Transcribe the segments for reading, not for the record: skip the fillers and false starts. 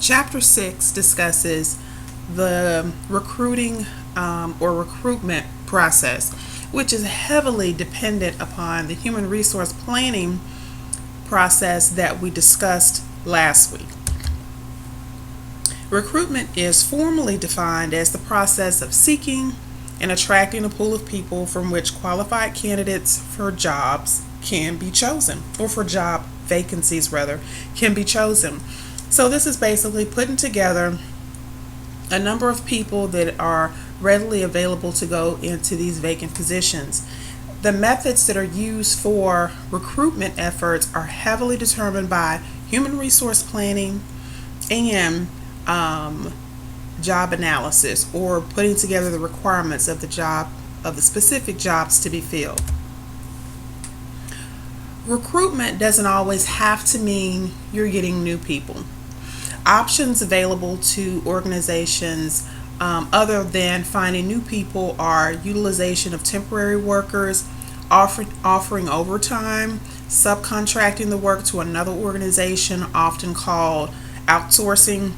Chapter 6 discusses the recruiting or recruitment process, which is heavily dependent upon the human resource planning process that we discussed last week. Recruitment is formally defined as the process of seeking and attracting a pool of people from which qualified candidates for jobs can be chosen, or for job vacancies rather, can be chosen. So this is basically putting together a number of people that are readily available to go into these vacant positions. The methods that are used for recruitment efforts are heavily determined by human resource planning and job analysis, or putting together the requirements of the specific jobs to be filled. Recruitment doesn't always have to mean you're getting new people. Options available to organizations other than finding new people are utilization of temporary workers, offering overtime, subcontracting the work to another organization, often called outsourcing,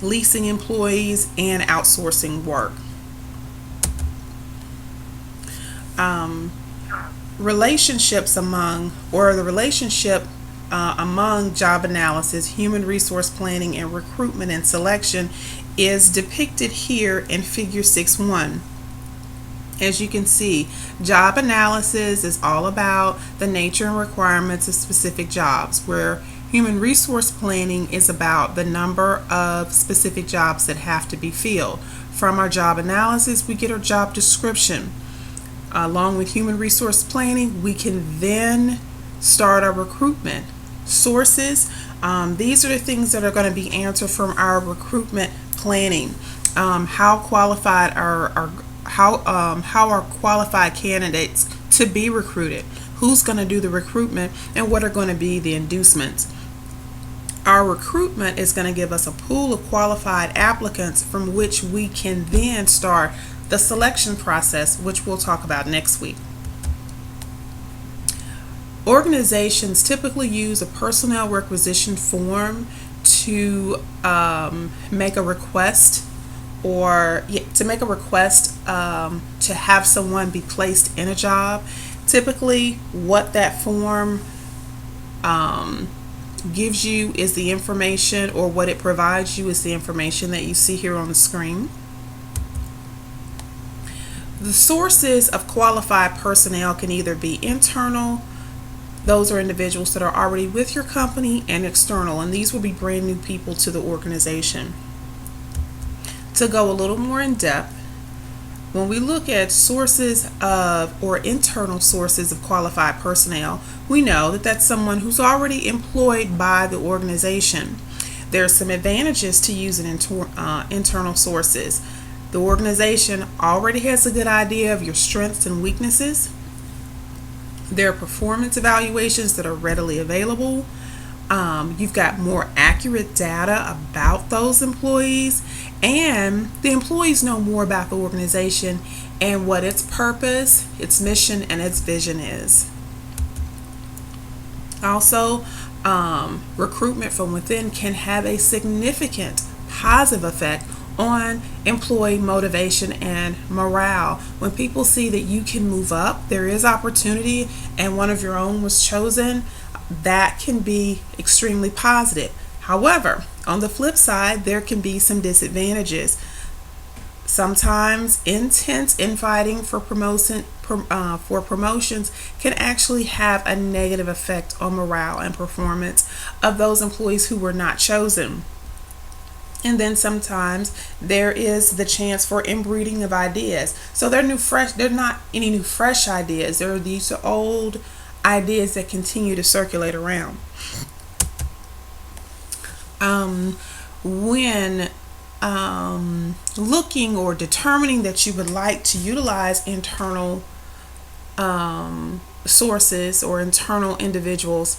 leasing employees, and outsourcing work. Relationships among, or the relationship among job analysis, human resource planning, and recruitment and selection is depicted here in Figure 6.1. As you can see, job analysis is all about the nature and requirements of specific jobs, where human resource planning is about the number of specific jobs that have to be filled. From our job analysis, we get our job description. Along with human resource planning, we can then start our recruitment. Sources, these are the things that are going to be answered from our recruitment planning. How qualified are qualified candidates to be recruited? Who's going to do the recruitment, and what are going to be the inducements? Our recruitment is going to give us a pool of qualified applicants from which we can then start the selection process, which we'll talk about next week. Organizations typically use a personnel requisition form to make a request, to have someone be placed in a job. Typically, what that form gives you is the information, or what it provides you is the information that you see here on the screen. The sources of qualified personnel can either be internal, those are individuals that are already with your company, and external, and these will be brand new people to the organization. To go a little more in depth, when we look at sources of, or internal sources of qualified personnel, we know that that's someone who's already employed by the organization. There are some advantages to using internal sources. The organization already has a good idea of your strengths and weaknesses. There are performance evaluations that are readily available. You've got more accurate data about those employees, and the employees know more about the organization and what its purpose, its mission, and its vision is. Also, recruitment from within can have a significant positive effect on employee motivation and morale. When people see that you can move up, there is opportunity, and one of your own was chosen, that can be extremely positive. However, on the flip side, there can be some disadvantages. Sometimes intense infighting for promotions can actually have a negative effect on morale and performance of those employees who were not chosen. And then sometimes there is the chance for inbreeding of ideas. So they're not any new fresh ideas. There are these old ideas that continue to circulate around. When looking or determining that you would like to utilize internal sources or internal individuals,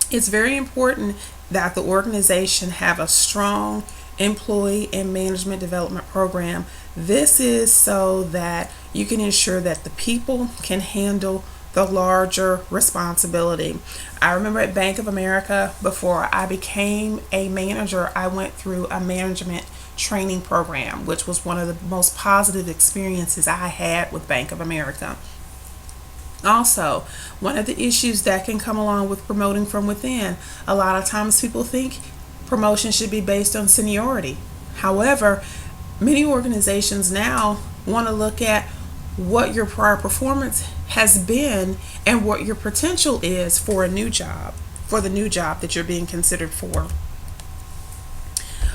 it's very important that the organization have a strong employee and management development program. This is so that you can ensure that the people can handle the larger responsibility. I remember at Bank of America, before I became a manager, I went through a management training program, which was one of the most positive experiences I had with Bank of America. Also, one of the issues that can come along with promoting from within, a lot of times people think promotion should be based on seniority. However, many organizations now want to look at what your prior performance has been and what your potential is for a new job, for the new job that you're being considered for.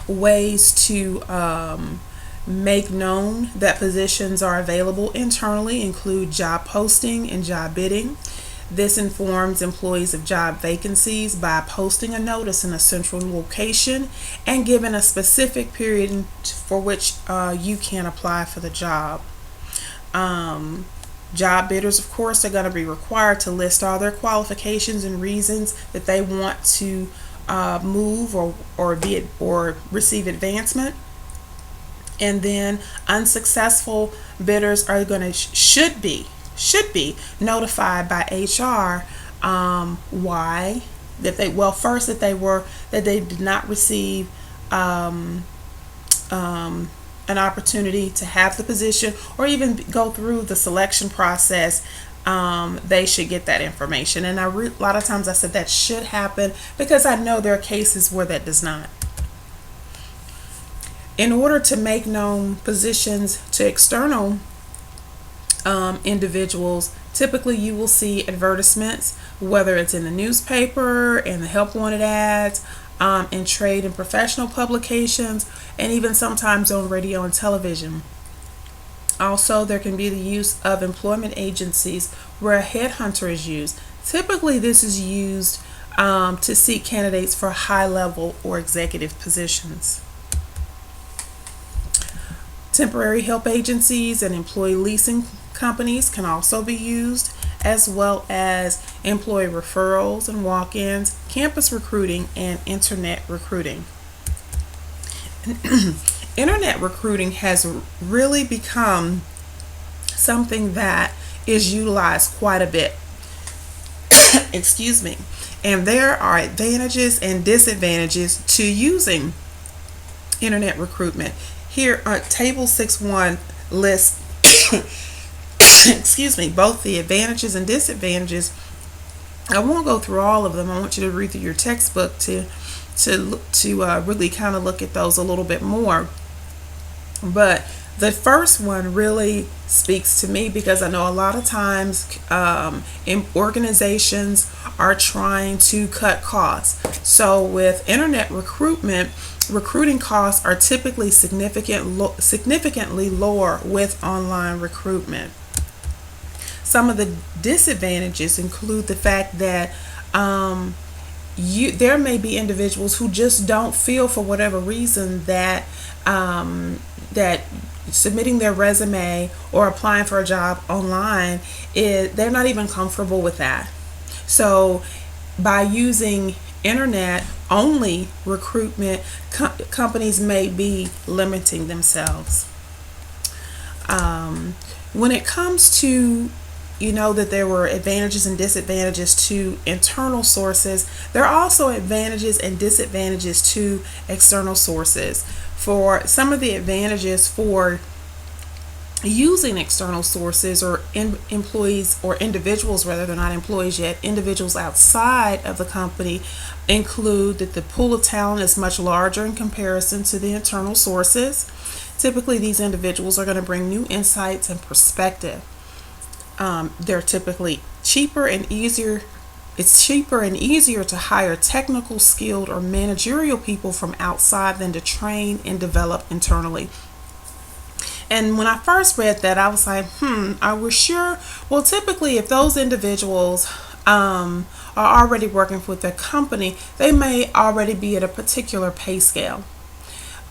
Ways to make known that positions are available internally include job posting and job bidding. This informs employees of job vacancies by posting a notice in a central location and giving a specific period for which you can apply for the job. Job bidders, of course, are going to be required to list all their qualifications and reasons that they want to move or receive advancement. And then unsuccessful bidders are going to should be notified by HR why that they first that they did not receive an opportunity to have the position or even go through the selection process. They should get that information, and a lot of times I said that should happen because I know there are cases where that does not. In order to make known positions to external individuals, typically you will see advertisements, whether it's in the newspaper, in the help wanted ads, in trade and professional publications, and even sometimes on radio and television. Also, there can be the use of employment agencies where a headhunter is used. Typically, this is used to seek candidates for high-level or executive positions. Temporary help agencies and employee leasing companies can also be used, as well as employee referrals and walk-ins, campus recruiting, and internet recruiting. Internet recruiting has really become something that is utilized quite a bit. Excuse me. And there are advantages and disadvantages to using internet recruitment. Here, Table 6.1 lists excuse me, both the advantages and disadvantages. I won't go through all of them. I want you to read through your textbook to really kind of look at those a little bit more. But the first one really speaks to me because I know a lot of times organizations are trying to cut costs. So with internet recruitment, recruiting costs are typically significantly lower with online recruitment. Some of the disadvantages include the fact that there may be individuals who just don't feel, for whatever reason, that submitting their resume or applying for a job online, they're not even comfortable with that. So by using internet only recruitment, companies may be limiting themselves. When it comes to that there were advantages and disadvantages to internal sources, there are also advantages and disadvantages to external sources. For some of the advantages for using external sources or employees or individuals, rather, they're not employees yet, individuals outside of the company, include that the pool of talent is much larger in comparison to the internal sources. Typically, these individuals are going to bring new insights and perspective. They're typically cheaper and easier. It's cheaper and easier to hire technical, skilled, or managerial people from outside than to train and develop internally. And when I first read that, I was like, are we sure? Well, typically, if those individuals are already working with their company, they may already be at a particular pay scale.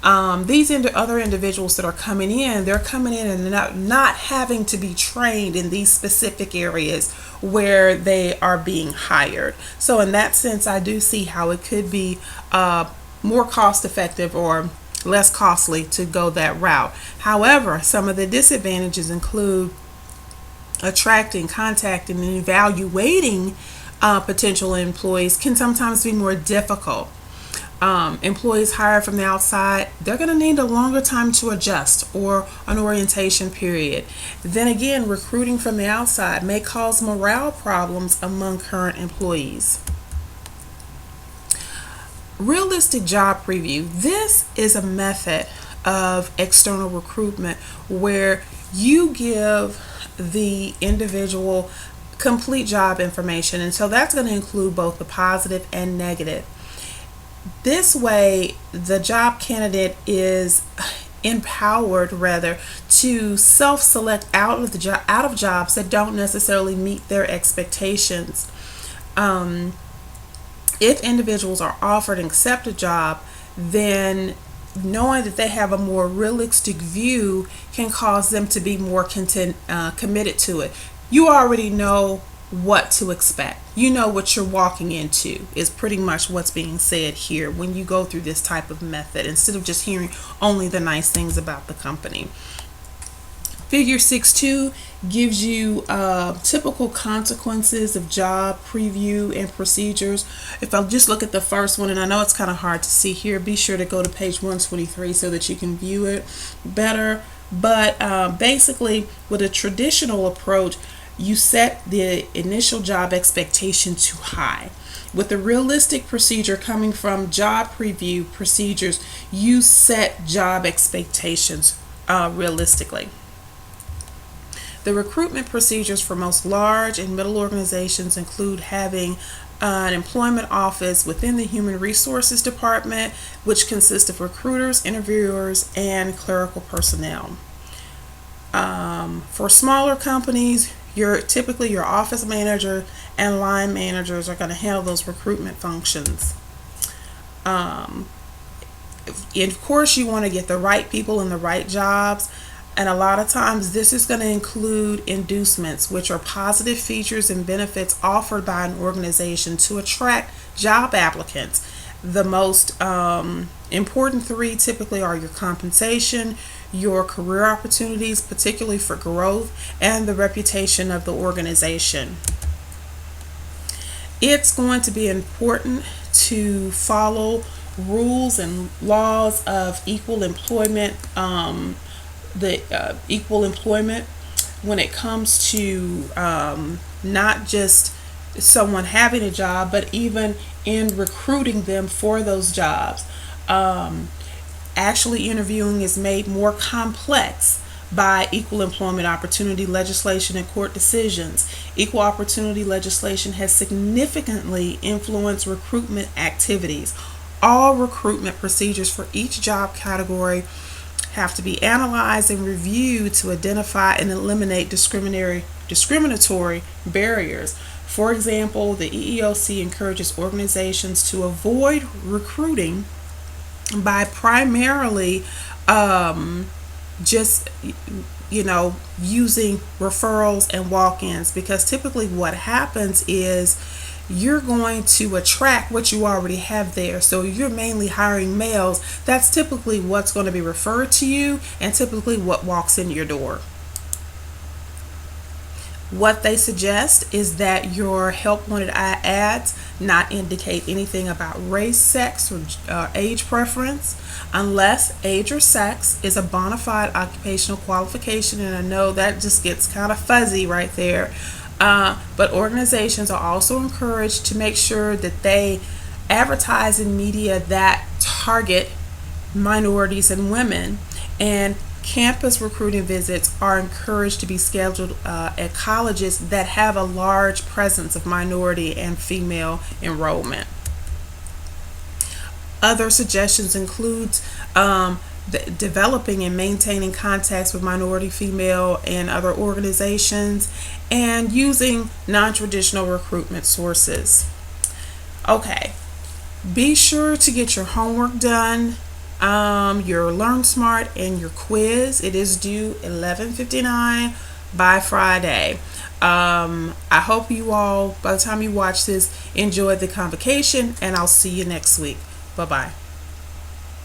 These other individuals that are coming in, they're coming in and not having to be trained in these specific areas where they are being hired. So in that sense, I do see how it could be more cost effective or less costly to go that route. However, some of the disadvantages include attracting, contacting, and evaluating potential employees can sometimes be more difficult. Employees hired from the outside, they're going to need a longer time to adjust or an orientation period. Then again, recruiting from the outside may cause morale problems among current employees. Realistic job preview. This is a method of external recruitment where you give the individual complete job information, and so that's going to include both the positive and negative. This way, the job candidate is empowered rather to self-select out of jobs that don't necessarily meet their expectations. If individuals are offered and accept a job, then knowing that they have a more realistic view can cause them to be more committed to it. You already know what to expect. You know what you're walking into is pretty much what's being said here when you go through this type of method, instead of just hearing only the nice things about the company. Figure 6.2 gives you typical consequences of job preview and procedures. If I just look at the first one, and I know it's kind of hard to see here, be sure to go to page 123 so that you can view it better. But basically, with a traditional approach, you set the initial job expectation too high. With the realistic procedure coming from job preview procedures, you set job expectations realistically. The recruitment procedures for most large and middle organizations include having an employment office within the human resources department, which consists of recruiters, interviewers, and clerical personnel. For smaller companies, typically your office manager and line managers are going to handle those recruitment functions. And of course, you want to get the right people in the right jobs. And a lot of times this is going to include inducements, which are positive features and benefits offered by an organization to attract job applicants. The most important three typically are your compensation, your career opportunities, particularly for growth, and the reputation of the organization. It's going to be important to follow rules and laws of equal employment, equal employment when it comes to not just someone having a job, but even in recruiting them for those jobs. Actually interviewing is made more complex by equal employment opportunity legislation and court decisions. Equal opportunity legislation has significantly influenced recruitment activities. All recruitment procedures for each job category have to be analyzed and reviewed to identify and eliminate discriminatory barriers. For example, the EEOC encourages organizations to avoid recruiting by primarily just using referrals and walk-ins, because typically what happens is you're going to attract what you already have there. So you're mainly hiring males. That's typically what's going to be referred to you and typically what walks in your door. What they suggest is that your help wanted ads not indicate anything about race, sex, or age preference, unless age or sex is a bona fide occupational qualification. And I know that just gets kind of fuzzy right there. But organizations are also encouraged to make sure that they advertise in media that target minorities and women, and campus recruiting visits are encouraged to be scheduled at colleges that have a large presence of minority and female enrollment. Other suggestions include developing and maintaining contacts with minority, female, and other organizations, and using non-traditional recruitment sources. Okay, be sure to get your homework done, your Learn Smart, and your quiz. It is due 11:59 by Friday. I hope you all, by the time you watch this, enjoyed the convocation, and I'll see you next week. Bye-bye.